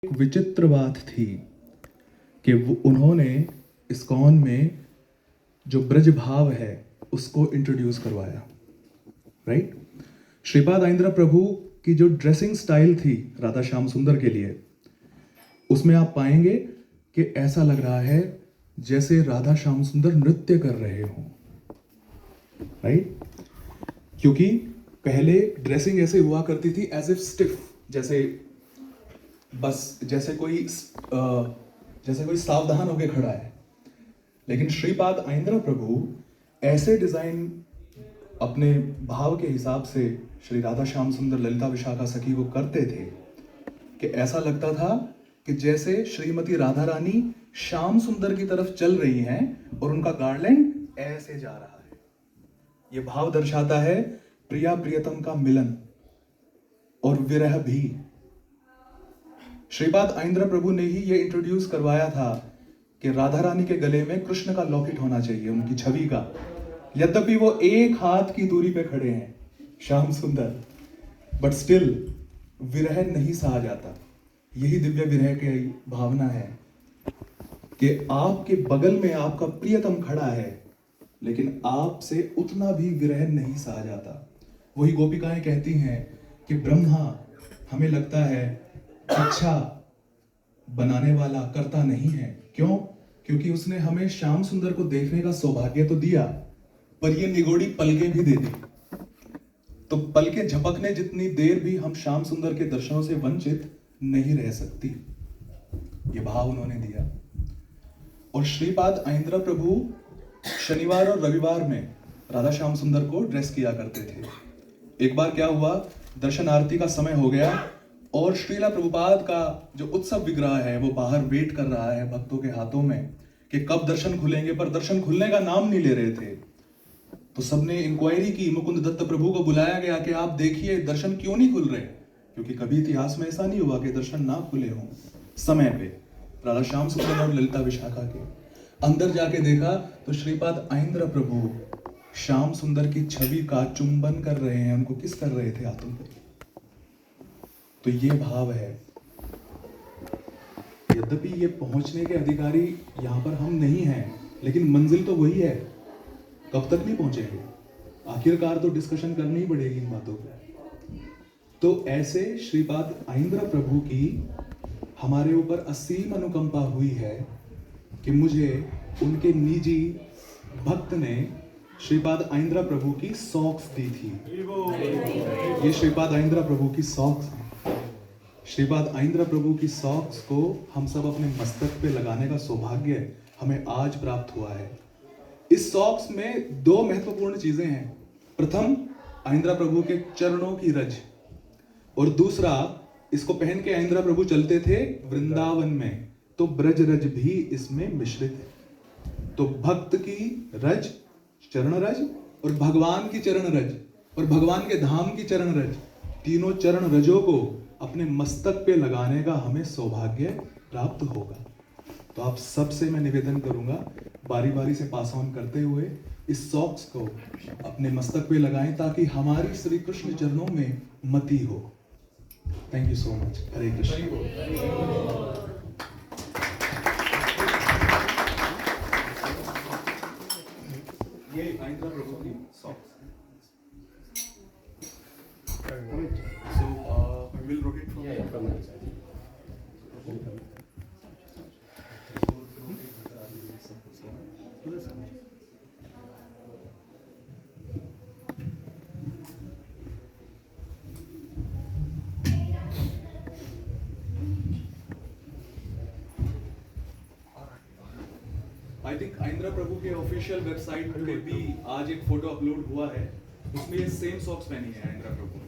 एक विचित्र बात थी कि उन्होंने इस्कॉन में जो ब्रज भाव है उसको इंट्रोड्यूस करवाया, राइट। श्रीपाद आइंद्रा प्रभु की जो ड्रेसिंग स्टाइल थी राधा श्याम सुंदर के लिए, उसमें आप पाएंगे कि ऐसा लग रहा है जैसे राधा श्याम सुंदर नृत्य कर रहे हों, राइट। क्योंकि पहले ड्रेसिंग ऐसे हुआ करती थी एज इफ स्टिफ, जैसे बस जैसे कोई सावधान होकर खड़ा है। लेकिन श्रीपाद आइंद्रा प्रभु ऐसे डिजाइन अपने भाव के हिसाब से श्री राधा श्याम सुंदर ललिता विशाखा सखी को करते थे कि ऐसा लगता था कि जैसे श्रीमती राधा रानी श्याम सुंदर की तरफ चल रही हैं और उनका गार्लैंड ऐसे जा रहा है। यह भाव दर्शाता है प्रिया प्रियतम का मिलन और विरह भी। श्रीपाद आइंद्रा प्रभु ने ही यह इंट्रोड्यूस करवाया था कि राधा रानी के गले में कृष्ण का लॉकेट होना चाहिए, उनकी छवि का। यद्यपि वो एक हाथ की दूरी पे खड़े हैं श्याम सुंदर, बट स्टिल विरह नहीं सहा जाता। यही दिव्य विरह की भावना है कि आपके बगल में आपका प्रियतम खड़ा है लेकिन आपसे उतना भी विरह नहीं सहा जाता। वही गोपिकाएं कहती हैं कि ब्रह्मा हमें लगता है अच्छा बनाने वाला करता नहीं है। क्यों? क्योंकि उसने हमें श्याम सुंदर को देखने का सौभाग्य तो दिया, पर ये निगोड़ी पलकें भी दे दी। तो पलकें झपकने जितनी देर भी हम श्याम सुंदर के दर्शनों से वंचित नहीं रह सकती। ये भाव उन्होंने दिया। और श्रीपाद आइंद्रा प्रभु शनिवार और रविवार में राधा श्याम सुंदर को ड्रेस किया करते थे। एक बार क्या हुआ, दर्शन आरती का समय हो गया और श्रीला प्रभुपाद का जो उत्सव विग्रह है वो बाहर वेट कर रहा है भक्तों के हाथों में कि कब दर्शन खुलेंगे, पर दर्शन खुलने का नाम नहीं ले रहे थे। तो सबने इंक्वायरी की, मुकुंद दत्त प्रभु को बुलाया गया कि आप देखिए दर्शन क्यों नहीं खुल रहे, क्योंकि कभी इतिहास में ऐसा नहीं हुआ कि दर्शन ना खुले हों समय पे। राधा श्याम सुंदर और ललिता विशाखा के अंदर जाके देखा तो श्रीपाद आइंद्रा प्रभु श्याम सुंदर की छवि का चुंबन कर रहे हैं, उनको किस कर रहे थे हाथों पे। तो ये भाव है। यद्यपि ये पहुंचने के अधिकारी यहां पर हम नहीं हैं, लेकिन मंजिल तो वही है। कब तक नहीं पहुंचेंगे, आखिरकार तो डिस्कशन करनी ही पड़ेगी इन बातों पे। तो ऐसे श्रीपाद आइंद्रा प्रभु की हमारे ऊपर असीम अनुकंपा हुई है कि मुझे उनके निजी भक्त ने श्रीपाद आइंद्रा प्रभु की सॉक्स दी थी। ये श्रीपाद आइंद्रा प्रभु की सॉक्स है। श्रीपाद आइंद्रा प्रभु की सॉक्स को हम सब अपने मस्तक पे लगाने का सौभाग्य हमें आज प्राप्त हुआ है। इस सॉक्स में दो महत्वपूर्ण चीजें हैं। प्रथम, आइंद्रा प्रभु के चरणों की रज, और दूसरा, इसको पहन के आइंद्रा प्रभु चलते थे वृंदावन में, तो ब्रज रज भी इसमें मिश्रित है। तो भक्त की रज, चरण रज, और भगवान की चरण रज, और भगवान के धाम की चरण रज, तीनों चरण रजों को अपने मस्तक पे लगाने का हमें सौभाग्य प्राप्त होगा। तो आप सबसे मैं निवेदन करूंगा, बारी बारी से पास ऑन करते हुए इस सॉक्स को अपने मस्तक पे लगाएं ताकि हमारी श्री कृष्ण चरणों में मति हो। Thank you so much. Hare Krishna. ये आइंद्रा प्रभु की socks. So we'll rotate from there. From that side. I think Aindra प्रभु के ऑफिशियल वेबसाइट पे भी आज एक फोटो अपलोड हुआ है, उसमें ये सेम सॉक्स पहनी है आइंद्रा प्रभु।